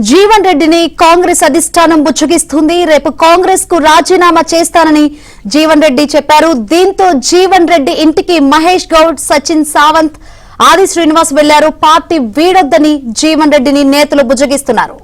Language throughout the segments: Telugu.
జీవన్ రెడ్డిని కాంగ్రెస్ అధిష్టానం బుజ్జగిస్తుంది. రేపు కాంగ్రెస్ కు రాజీనామా చేస్తానని జీవన్ రెడ్డి చెప్పారు. దీంతో జీవన్ రెడ్డి ఇంటికి మహేష్ గౌడ్, సచిన్ సావంత్, ఆది శ్రీనివాస్ వెళ్లారు. పార్టీ వీడొద్దని జీవన్ రెడ్డిని నేతలు బుజ్జగిస్తున్నారు.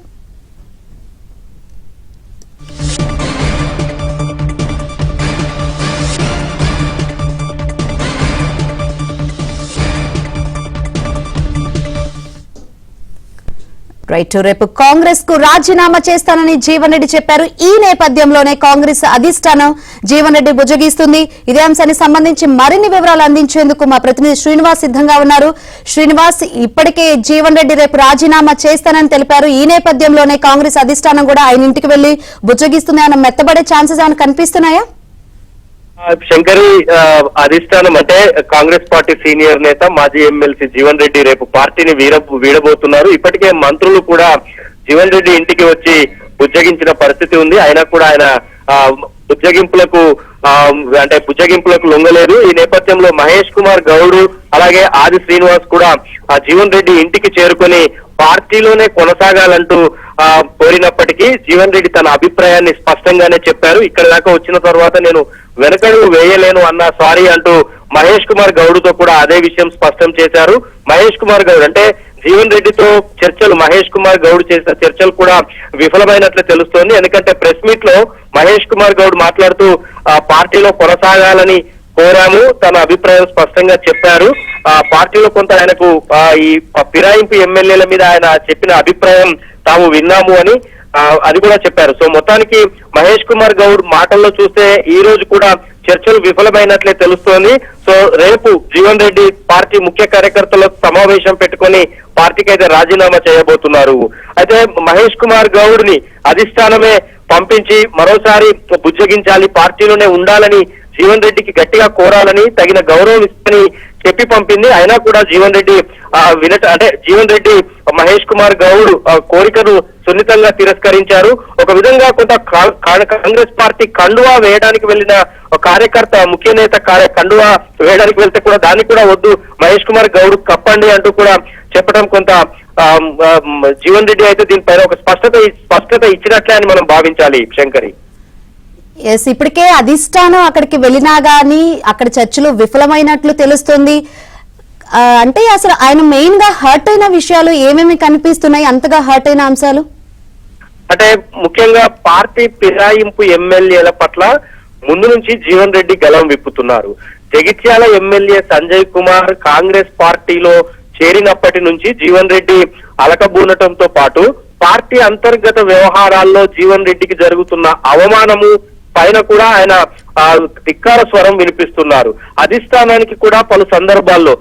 రేపు కాంగ్రెస్ కు రాజీనామా చేస్తానని జీవన్ రెడ్డి చెప్పారు. ఈ నేపథ్యంలోనే కాంగ్రెస్ అధిష్టానం జీవన్ రెడ్డి బుజ్జగిస్తుంది. ఇదే అంశానికి సంబంధించి మరిన్ని వివరాలు అందించేందుకు మా ప్రతినిధి శ్రీనివాస్ సిద్ధంగా ఉన్నారు. శ్రీనివాస్, ఇప్పటికే జీవన్ రెడ్డి రేపు రాజీనామా చేస్తానని తెలిపారు. ఈ నేపథ్యంలోనే కాంగ్రెస్ అధిష్టానం కూడా ఆయన ఇంటికి వెళ్లి బుజ్జగిస్తుంది. ఆయన మెత్తబడే ఛాన్సెస్ ఏమైనా కనిపిస్తున్నాయా? శంకరి, అధిష్టానం అంటే కాంగ్రెస్ పార్టీ సీనియర్ నేత మాజీ ఎమ్మెల్సీ జీవన్ రెడ్డి రేపు పార్టీని వీడబోతున్నారు. ఇప్పటికే మంత్రులు కూడా జీవన్ రెడ్డి ఇంటికి వచ్చి బుజ్జగించిన పరిస్థితి ఉంది. అయినా కూడా ఆయన బుజ్జగింపులకు లొంగలేదు. ఈ నేపథ్యంలో మహేష్ కుమార్ గౌడ్ అలాగే ఆది శ్రీనివాస్ కూడా జీవన్ రెడ్డి ఇంటికి చేరుకొని పార్టీలోనే కొనసాగాలంటూ కోరినప్పటికీ జీవన్ రెడ్డి తన అభిప్రాయాన్ని స్పష్టంగానే చెప్పారు. ఇక్కడ దాకా వచ్చిన తర్వాత నేను వెనకడుగు వేయలేను అన్న సారీ అంటూ మహేష్ కుమార్ గౌడ్ తో కూడా అదే విషయం స్పష్టం చేశారు. మహేష్ కుమార్ గౌడ్ అంటే జీవన్ రెడ్డితో చర్చలు, మహేష్ కుమార్ గౌడ్ చేసిన చర్చలు కూడా విఫలమైనట్లు తెలుస్తోంది. ఎందుకంటే ప్రెస్ మీట్ లో మహేష్ కుమార్ గౌడ్ మాట్లాడుతూ పార్టీలో కొనసాగాలని కోరాము, తన అభిప్రాయం స్పష్టంగా చెప్పారు. పార్టీలో కొంత ఆయనకు ఈ ఫిరాయింపు ఎమ్మెల్యేల మీద ఆయన చెప్పిన అభిప్రాయం తాము విన్నాము అని అది కూడా చెప్పారు. సో మొత్తానికి మహేష్ కుమార్ గౌడ్ మాటల్లో చూస్తే ఈ రోజు కూడా చర్చలు విఫలమైనట్లే తెలుస్తోంది. సో రేపు జీవన్ రెడ్డి పార్టీ ముఖ్య కార్యకర్తలకు సమావేశం పెట్టుకొని పార్టీకి అయితే రాజీనామా చేయబోతున్నారు. అయితే మహేష్ కుమార్ గౌడ్ ని అధిష్టానమే పంపించి మరోసారి బుజ్జగించాలి, పార్టీలోనే ఉండాలని జీవన్ రెడ్డికి గట్టిగా కోరాలని, తగిన గౌరవం ఇస్తని చెప్పి పంపింది. అయినా కూడా జీవన్ రెడ్డి జీవన్ రెడ్డి మహేష్ కుమార్ గౌడ్ కోరికను సున్నితంగా తిరస్కరించారు. ఒక విధంగా కొంత కాంగ్రెస్ పార్టీ కండువా వేయడానికి వెళ్లిన కార్యకర్త, ముఖ్య నేత కండువా వేయడానికి వెళ్తే కూడా దాన్ని కూడా వద్దు, మహేష్ కుమార్ గౌడ్ కప్పండి అంటూ కూడా చెప్పడం కొంత జీవన్ రెడ్డి అయితే దీనిపైన ఒక స్పష్టత ఇచ్చినట్లే అని మనం భావించాలి శంకరి. ఎస్, ఇప్పటికే అధిష్టానం అక్కడికి వెళ్ళినా గానీ అక్కడ చర్చలు విఫలమైనట్లు తెలుస్తుంది. అంటే అసలు ఆయన మెయిన్ గా హర్ట్ అయిన విషయాలు ఏమేమి కనిపిస్తున్నాయి, అంతగా హర్ట్ అయిన అంశాలు? అంటే ముఖ్యంగా పార్టీ ఫిరాయింపు ఎమ్మెల్యేల పట్ల ముందు నుంచి జీవన్ రెడ్డి గలం విప్పుతున్నారు. జగిత్యాల ఎమ్మెల్యే సంజయ్ కుమార్ కాంగ్రెస్ పార్టీలో చేరినప్పటి నుంచి జీవన్ రెడ్డి అలకబూనటంతో పాటు పార్టీ అంతర్గత వ్యవహారాల్లో జీవన్ రెడ్డికి జరుగుతున్న అవమానము పైన కూడా ఆయన ధిక్కార స్వరం వినిపిస్తున్నారు. అధిష్టానానికి కూడా పలు సందర్భాల్లో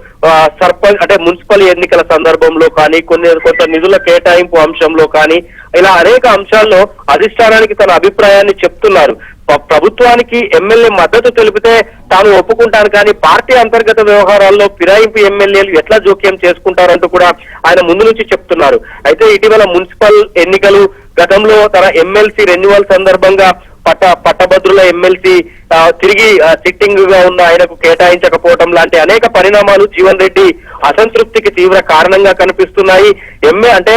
సర్పంచ్ అంటే మున్సిపల్ ఎన్నికల సందర్భంలో కానీ, కొంత నిధుల కేటాయింపు అంశంలో కానీ, ఇలా అనేక అంశాల్లో అధిష్టానానికి తన అభిప్రాయాన్ని చెప్తున్నారు. ప్రభుత్వానికి ఎమ్మెల్యే మద్దతు తెలిపితే తాను ఒప్పుకుంటాను, కానీ పార్టీ అంతర్గత వ్యవహారాల్లో ఫిరాయింపు ఎమ్మెల్యేలు ఎట్లా జోక్యం చేసుకుంటారంటూ కూడా ఆయన ముందు నుంచి చెప్తున్నారు. అయితే ఇటీవల మున్సిపల్ ఎన్నికలు, గతంలో తన ఎమ్మెల్సీ రెన్యువల్ సందర్భంగా పట్టభద్రుల ఎమ్మెల్సీ తిరిగి సిట్టింగ్ గా ఉన్న ఆయనకు కేటాయించకపోవడం లాంటి అనేక పరిణామాలు జీవన్ రెడ్డి అసంతృప్తికి తీవ్ర కారణంగా కనిపిస్తున్నాయి. అంటే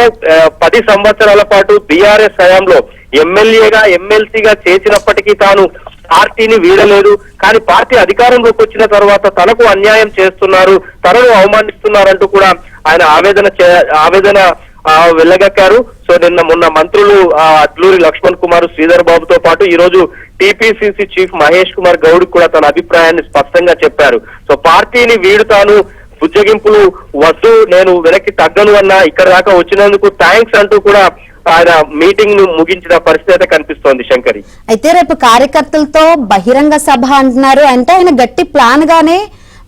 10 సంవత్సరాల పాటు బీఆర్ఎస్ హయాంలో ఎమ్మెల్యేగా ఎమ్మెల్సీగా చేసినప్పటికీ తాను పార్టీని వీడలేదు, కానీ పార్టీ అధికారంలోకి వచ్చిన తర్వాత తనకు అన్యాయం చేస్తున్నారు, తనను అవమానిస్తున్నారంటూ కూడా ఆయన ఆవేదన వెళ్ళగక్కారు. సో మొన్న మంత్రులు అడ్లూరి లక్ష్మణ్ కుమార్, శ్రీధర్ బాబుతో పాటు ఈ రోజు టీపీసీసీ చీఫ్ మహేష్ కుమార్ గౌడ్ కూడా తన అభిప్రాయాన్ని స్పష్టంగా చెప్పారు. సో పార్టీని వీడుతాను, బుజ్జగింపులు వద్దు, నేను వెనక్కి తగ్గను అన్న, ఇక్కడ దాకా వచ్చినందుకు థ్యాంక్స్ అంటూ కూడా ఆయన మీటింగ్ ను ముగించిన పరిస్థితి అయితే కనిపిస్తోంది శంకరి. అయితే రేపు కార్యకర్తలతో బహిరంగ సభ అంటున్నారు, అంటే ఆయన గట్టి ప్లాన్ గానే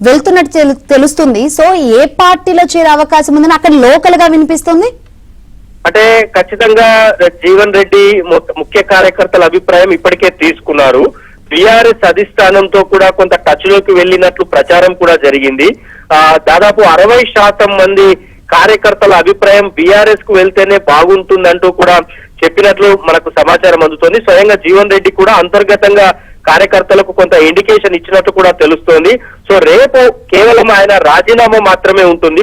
వెళ్తున్నట్టు తెలుస్తుంది. సో ఏ పార్టీలో చేరే అవకాశం ఉందని అక్కడ లోకల్ గా వినిపిస్తుంది? అంటే ఖచ్చితంగా జీవన్ రెడ్డి ముఖ్య కార్యకర్తల అభిప్రాయం ఇప్పటికే తీసుకున్నారు. బీఆర్ఎస్ అధిష్టానంతో కూడా కొంత టచ్ లోకి వెళ్ళినట్లు ప్రచారం కూడా జరిగింది. దాదాపు 60% మంది కార్యకర్తల అభిప్రాయం బీఆర్ఎస్ కు వెళ్తేనే బాగుంటుందంటూ కూడా చెప్పినట్లు మనకు సమాచారం అందుతోంది. స్వయంగా జీవన్ రెడ్డి కూడా అంతర్గతంగా కార్యకర్తలకు కొంత ఇండికేషన్ ఇచ్చినట్టు కూడా తెలుస్తోంది. సో రేపు కేవలం ఆయన రాజీనామా మాత్రమే ఉంటుంది,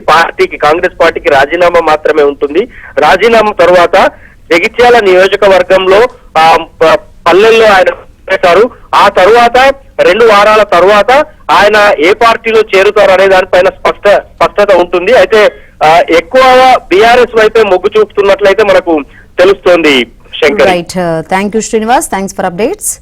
కాంగ్రెస్ పార్టీకి రాజీనామా మాత్రమే ఉంటుంది. రాజీనామా తర్వాత జగిత్యాల నియోజకవర్గంలో పల్లెల్లో ఆయన చేశారు. ఆ తరువాత 2 వారాల తరువాత ఆయన ఏ పార్టీలో చేరుతారు అనే దానిపైన స్పష్టత ఉంటుంది. అయితే ఎక్కువగా బీఆర్ఎస్ వైపే మొగ్గు చూపుతున్నట్లయితే మనకు తెలుస్తోంది. Shankar, right, thank you Srinivas, thanks for updates.